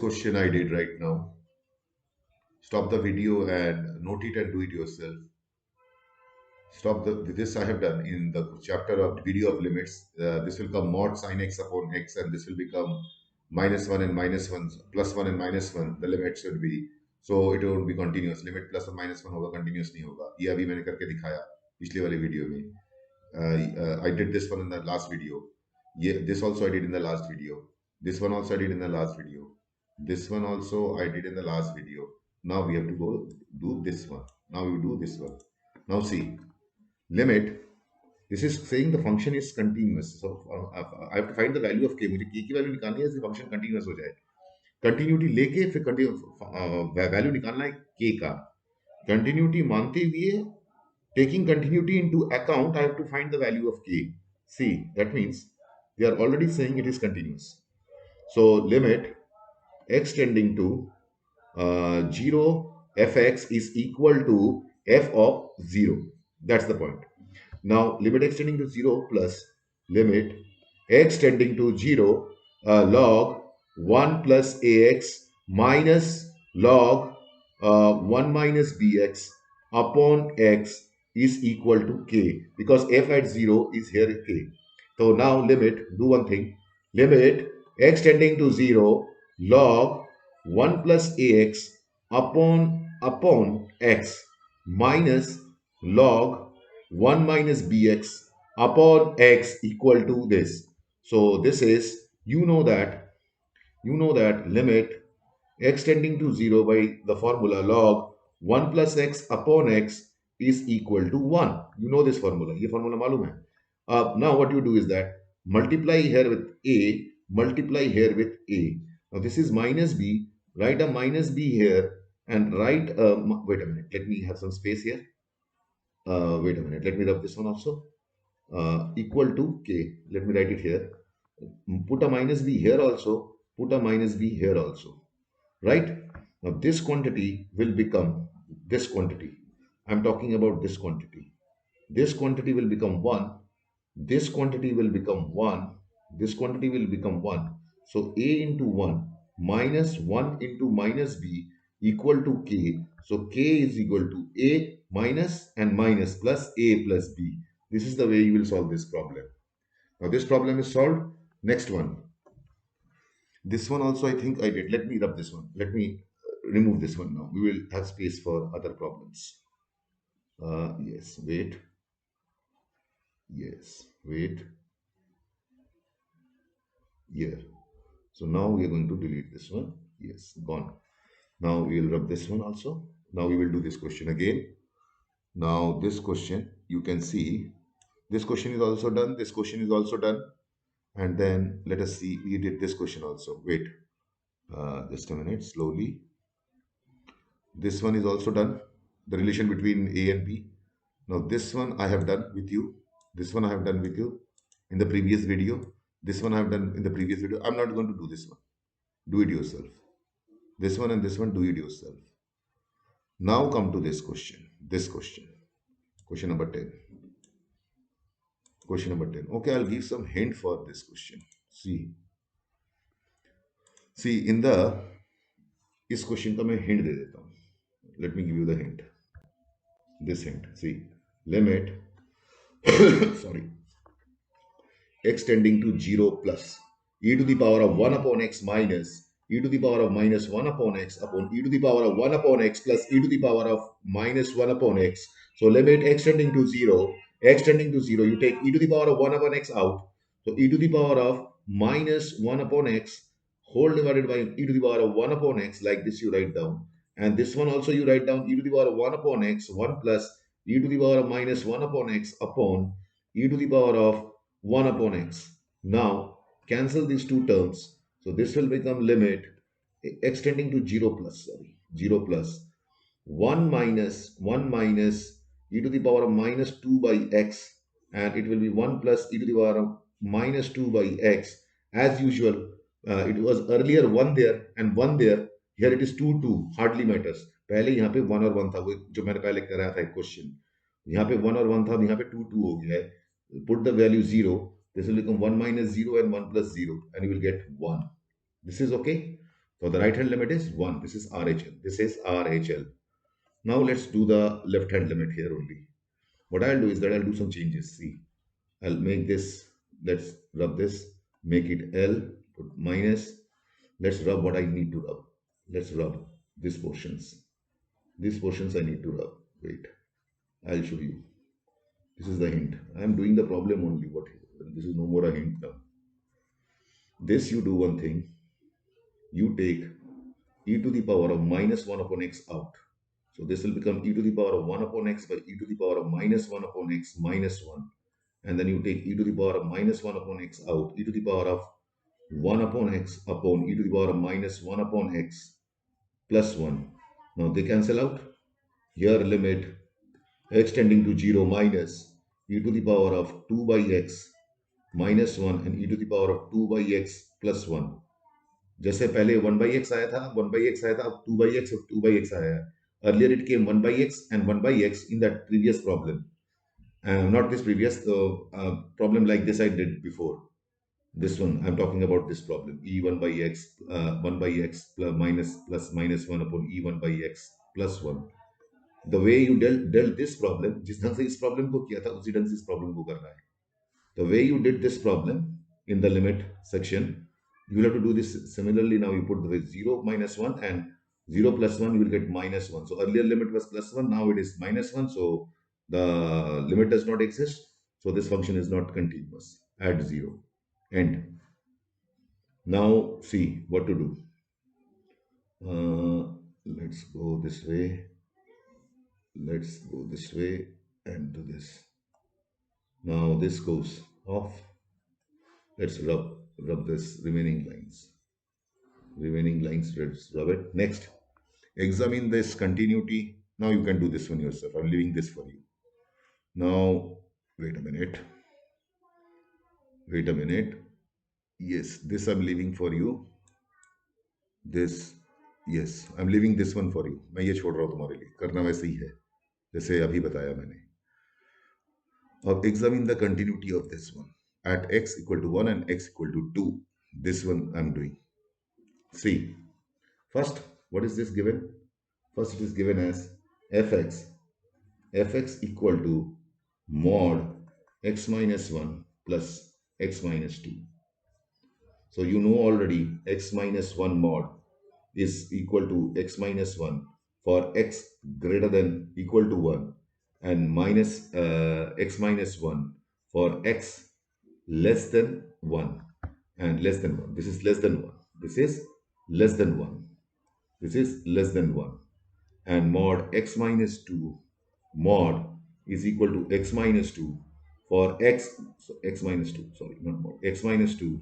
Question I did right now. Stop the video and note it and do it yourself. Stop this I have done in the chapter of video of limits. This will come mod sine x upon x, and this will become minus 1 and minus 1 plus 1 and minus 1. The limit should be, so it won't be continuous. Limit plus or minus 1 होगा, continuous नहीं होगा. ये अभी मैंने करके दिखाया पिछले वाले वीडियो में. I did this one in the last video. Yeah, this also I did in the last video. This one also I did in the last video. This one also I did in the last video. Now we have to go do this one. Now we do this one. Now see, limit. This is saying the function is continuous. So I have to find the value of k. मुझे k की value निकालनी है, इसे function continuous हो जाए. Continuity लेके फिर value निकालना है k का. कंटिन्यूटी मानते हुए, taking continuity into account, I have to find the value of k. See, that means they are already saying it is continuous. So limit x tending to 0 fx is equal to f of 0. That's the point. Now limit x tending to 0 plus limit x tending to 0 log 1 plus ax minus log 1 minus bx upon x is equal to k, because f at 0 is here k. So now limit, do one thing, limit x tending to 0 log 1 plus ax upon x minus log 1 minus bx upon x equal to this. So this is, you know that limit x tending to 0 by the formula log 1 plus x upon x is equal to 1. You know this formula. ये formula मालूम है. Now what you do is that multiply here with a, multiply here with a. Now this is minus b. Write a minus b here and write, wait a minute, let me have some space here. Wait a minute, let me rub this one also. Equal to k. Let me write it here. Put a minus b here also. Put a minus b here also. Right? Now this quantity will become this quantity. I'm talking about this quantity. This quantity will become 1. This quantity will become 1. This quantity will become 1. So a into 1 minus 1 into minus b equal to k. So k is equal to a minus and minus plus a plus b. This is the way you will solve this problem. Now this problem is solved. Next one. This one also I think I did. Let me rub this one. Let me remove this one now. We will have space for other problems. Yes, wait. Yes, wait. Here. So now we are going to delete this one. Yes, gone. Now we will rub this one also. Now we will do this question again. Now this question, you can see, this question is also done. This question is also done. And then let us see, we did this question also. Wait, just a minute, slowly. This one is also done. The relation between A and B. Now this one I have done with you. This one I have done with you in the previous video. This one I have done in the previous video. I'm not going to do this one. Do it yourself. This one and this one, do it yourself. Now come to this question. This question. Question number 10. Question number 10. Okay, I'll give some hint for this question. See, in the, इस question का मैं hint दे देता हूं. Let me give you the hint. This hint. See, limit sorry, x tending to 0 plus e to the power of 1 upon x minus e to the power of minus 1 upon x upon e to the power of 1 upon x plus e to the power of minus 1 upon x. So limit x tending to 0, x tending to 0, you take e to the power of 1 upon x out. So e to the power of minus 1 upon x whole divided by e to the power of 1 upon x, like this you write down. And this one also you write down, e to the power of 1 upon x, 1 plus e to the power of minus 1 upon x upon e to the power of 1 upon x. Now cancel these two terms. So this will become limit x tending to 0 plus, 0 plus 1 minus e to the power of minus 2 by x, and it will be 1 plus e to the power of minus 2 by x. As usual, it was earlier 1 there and 1 there. Here it is 2 hardly matters. पहले यहाँ पे 1 और 1 था, वो जो मैंने पहले कराया था एक क्वेश्चन. यहाँ पे 1 और 1 था, यहाँ पे 2 हो गया है. Put the value 0. This will become 1 minus 0 and 1 plus 0, and you will get 1. This is okay. So the right hand limit is 1. This is RHL. This is RHL. Now let's do the left hand limit here only. What I'll do is that I'll do some changes. See, I'll make this, let's rub this, make it L, put minus. Let's rub what I need to rub. Let's rub these portions. These portions I need to rub. Wait, I'll show you. This is the hint. I am doing the problem only. What? This is no more a hint now. This you do one thing. You take e to the power of minus 1 upon x out. So this will become e to the power of 1 upon x by e to the power of minus 1 upon x minus 1. And then you take e to the power of minus 1 upon x out, e to the power of 1 upon x upon e to the power of minus 1 upon x plus 1. Now they cancel out. Here limit x tending to 0 minus e to the power of 2 by x minus 1 and e to the power of 2 by x plus 1. जैसे पहले 1 by x आया था, 1 by x आया था, अब 2 by x और 2 by x आया है. Earlier it came 1 by x and 1 by x in that previous problem. Not this previous problem like this I did before. This one, I'm talking about this problem. E1 by x, 1 by x plus minus 1 upon E1 by x plus 1. The way you dealt this problem, जिस ढंग से इस problem को किया था, उसी ढंग से इस problem को करना है. The way you did this problem in the limit section, you will have to do this similarly. Now you put the 0 minus 1 and 0 plus 1, you will get minus 1. So earlier limit was plus 1, now it is minus 1. So the limit does not exist. So this function is not continuous. Add 0. End. Now see what to do. Let's go this way. Let's go this way and do this. Now this goes off. Let's rub this remaining lines. Let's rub it. Next, examine this continuity. Now you can do this one yourself. I'm leaving this for you. Now, wait a minute. Wait a minute. Yes, this I'm leaving for you. This, yes, I'm leaving this one for you. मैं ये छोड़ रहा हूँ तुम्हारे लिए. करना वैसे ही है, जैसे अभी बताया मैंने. अब examine the continuity of this one at x equal to 1 and x equal to 2. This one I'm doing. See, first, what is this given? First, it is given as fx equal to mod x minus 1 plus x minus 2. So you know already x minus 1 mod is equal to x minus 1 for x greater than equal to 1 and minus x minus 1 for x less than 1 and less than 1. This is less than 1. This is less than 1. This is less than 1. And mod x minus 2 mod is equal to x minus 2 for x, so x minus 2, sorry, not mod, x minus 2,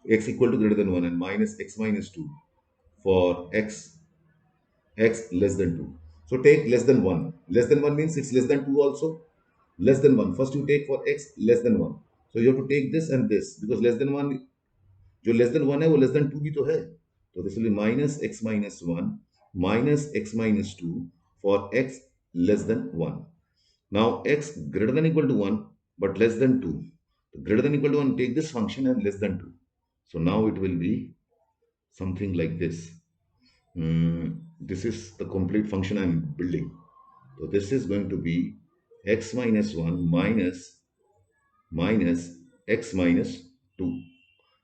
x equal to greater than 1 and minus x minus 2 for x less than 2. So take less than 1. Less than 1 means it's less than 2 also. Less than 1. First you take for x less than 1. So you have to take this and this because less than 1, जो less than 1 है वो less than 2 भी तो है. So this will be minus x minus 1 minus x minus 2 for x less than 1. Now x greater than equal to 1 but less than 2. So greater than equal to 1, take this function and less than 2. So now it will be something like this. This is the complete function I'm building. So this is going to be x minus 1 minus x minus 2.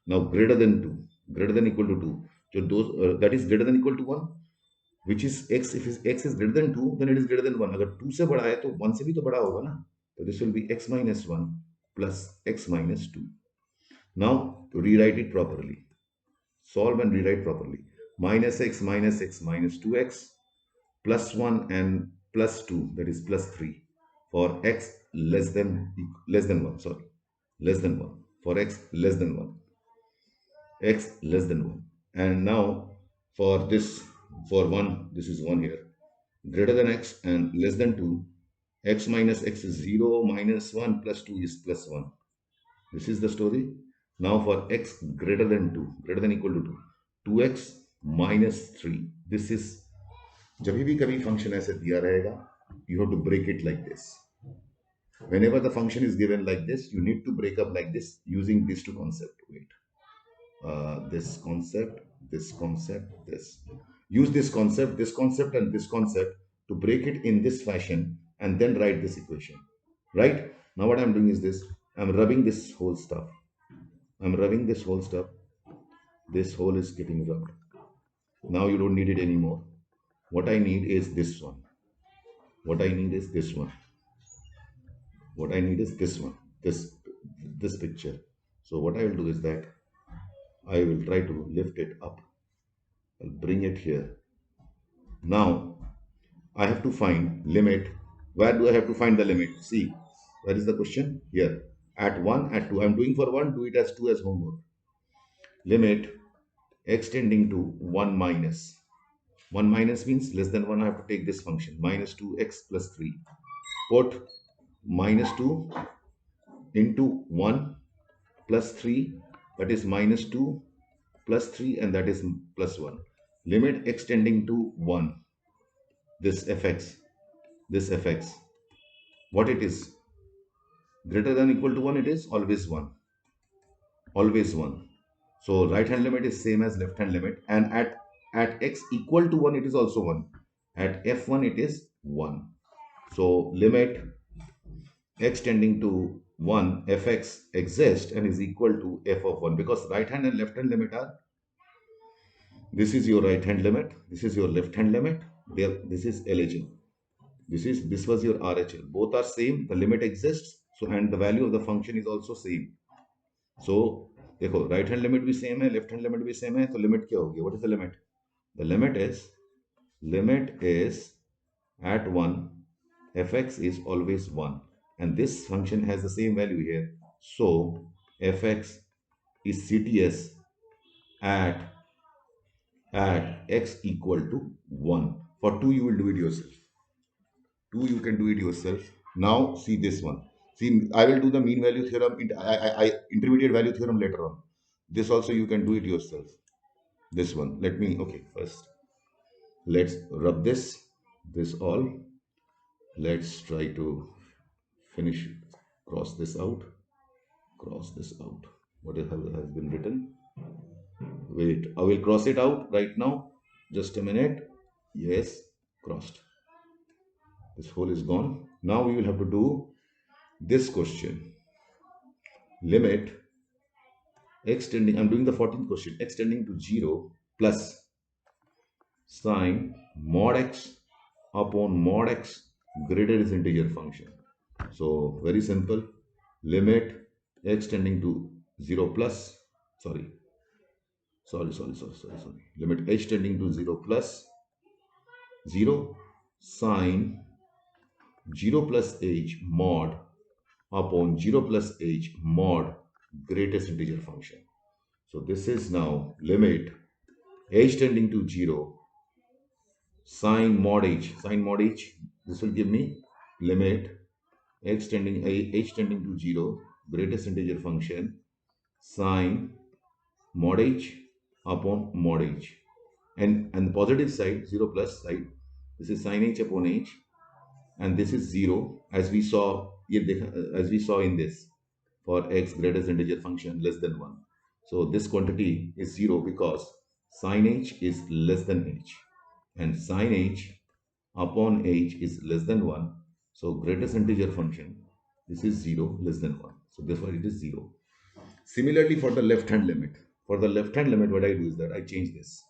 Now greater than 2, greater than equal to 2. So those that is greater than equal to 1, which is x. If x is greater than 2, then it is greater than 1. अगर 2 से बड़ा है तो 1 से भी तो बड़ा होगा ना. So this will be x minus 1 plus x minus 2. Now to rewrite it properly. Solve and rewrite properly. Minus x minus 2x plus 1 and plus 2, that is plus 3 for x less than 1, sorry, less than 1 for x less than 1, x less than 1. And now for this, for 1, this is 1 here, greater than x and less than 2, x minus x is 0 minus 1 plus 2 is plus 1. This is the story. Now for x greater than 2, greater than equal to 2, 2x minus 3. This is, जब भी कभी function ऐसे दिया रहेगा, you have to break it like this. Whenever the function is given like this, you need to break up like this using these two concepts. Wait, this concept, this concept, this. Use this concept and this concept to break it in this fashion and then write this equation. Right? Now what I'm doing is this. I'm rubbing this whole stuff. I'm rubbing this whole stuff. This whole is getting rubbed. Now you don't need it anymore. What I need is this one. What I need is this one. What I need is this one. This picture. So what I will do is that I will try to lift it up. I'll bring it here. Now I have to find limit. Where do I have to find the limit? See, where is the question? Here. At 1, at 2. I'm doing for 1, do it as 2 as homework. Limit x tending to 1 minus. 1 minus means less than 1. I have to take this function. Minus 2x plus 3. Put minus 2 into 1 plus 3. That is minus 2 plus 3 and that is plus 1. Limit x tending to 1. This fx. This fx. What it is? Greater than equal to 1, it is always 1. Always 1. So right hand limit is same as left hand limit, and at x equal to 1 it is also 1. At f1 it is 1. So limit x tending to 1 fx exists and is equal to f of 1, because right hand and left hand limit are, this is your right hand limit, this is your left hand limit, there this is LHL, this was your RHL. Both are same, the limit exists, so and the value of the function is also same. So देखो right hand limit भी same है, left hand limit भी same है, तो limit क्या होगी? What is the limit? The limit is at 1 fx is always 1, and this function has the same value here, so fx is CTS at x equal to 1. For 2 you will do it yourself. 2 you can do it yourself. Now see this one. See, I will do the mean value theorem, intermediate value theorem later on. This also you can do it yourself. This one. Let me, okay, first let's rub this all. Let's try to finish, cross this out. What has been written? Wait, I will cross it out right now. Just a minute. Yes, crossed. This whole is gone. Now we will have to do this question. Limit x tending, I'm doing the 14th question, x tending to 0 plus sine mod x upon mod x greater is integer function. So very simple. Limit x tending to 0 plus, sorry. Limit h tending to 0 plus 0 sine 0 plus h mod upon 0 plus h mod greatest integer function. So this is now limit h tending to 0 sine mod h. This will give me limit h tending to 0 greatest integer function sine mod h upon mod h, and the positive side, 0 plus side, this is sine h upon h, and this is 0 as we saw in this, for x greatest integer function less than 1. So this quantity is 0 because sine h is less than h, and sine h upon h is less than 1. So greatest integer function, this is 0 less than 1. So therefore it is 0. Similarly for the left hand limit. For the left hand limit, what I do is that I change this.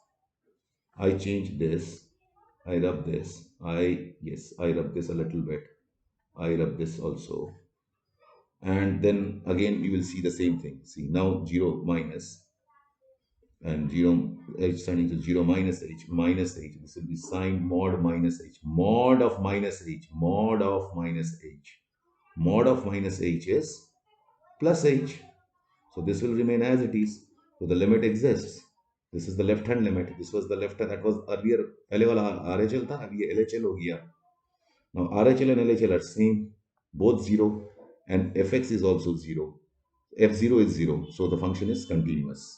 I rub this. I rub this a little bit. I rub this also. And then again you will see the same thing. See, now 0 minus and 0 h turning to 0 minus h. This will be sine mod minus h. Mod of minus h. Mod of minus h is plus h. So this will remain as it is. So the limit exists. This is the left hand limit. This was the left hand. That was earlier पहले वाला RHL था. अब ये LHL हो गया. Now RHL and LHL are same. Both 0. And fx is also 0. f0 is 0. So the function is continuous.